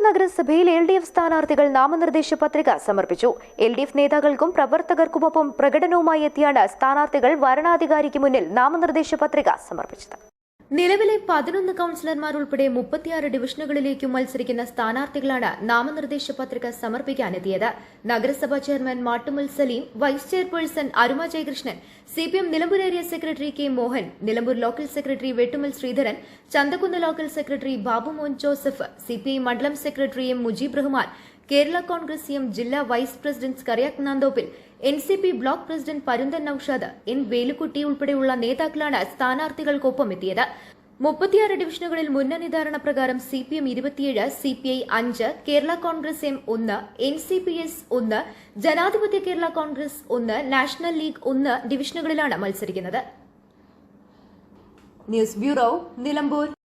നഗരസഭയിൽ LDF സ്ഥാനാർത്ഥികൾ നാമനിർദ്ദേശ പത്രിക സമർപ്പിച്ചു. LDF നേതാക്കൾക്കും പ്രവർത്തകർക്കുമൊപ്പം പ്രകടനവുമായി എത്തിയാണ് സ്ഥാനാർത്ഥികൾ വരണാധികാരിക്ക് മുന്നിൽ നാമനിർദ്ദേശ പത്രിക സമർപ്പിച്ചത്. നിലവിലെ 11 കൌൺസിലർമാർ ഉൾപ്പെടെ 36 ഡിവിഷനുകളിലേക്കും മത്സരിക്കുന്ന സ്ഥാനാർത്ഥികളാണ് നാമനിർദ്ദേശ പത്രിക സമർപ്പിക്കാനെത്തിയത്. നഗരസഭാ chairman Mattumal Salim, vice chairperson Aruma Jayakrishnan, CPM Nilambur area secretary K Mohan, Nilambur local secretary Vettumal Sreedharan, Chanthakkunnu local secretary Babu Mon Joseph, CPI മണ്ഡലം സെക്രട്ടറി M മുജീബ് റഹ്മാൻ, കേരള കോൺഗ്രസ് ജില്ലാ vice president Scaria Nanthoppil, NCP block president Parunthan Noushad, N Velukkutty ഉൾപ്പെടെയുള്ള നേതാക്കളാണ് സ്ഥാനാർത്ഥികൾക്കൊപ്പം എത്തിയത്. 36 ഡിവിഷനുകളിൽ മുന്നണി ധാരണ പ്രകാരം CPM 27, CPI 5, Kerala Congress M 1, NCPS 1, ജനാധിപത്യ കേരള കോൺഗ്രസ് 1, നാഷണൽ ലീഗ് 1 ഡിവിഷനുകളിലാണ് മത്സരിക്കുന്നത്. News bureau, Nilambur.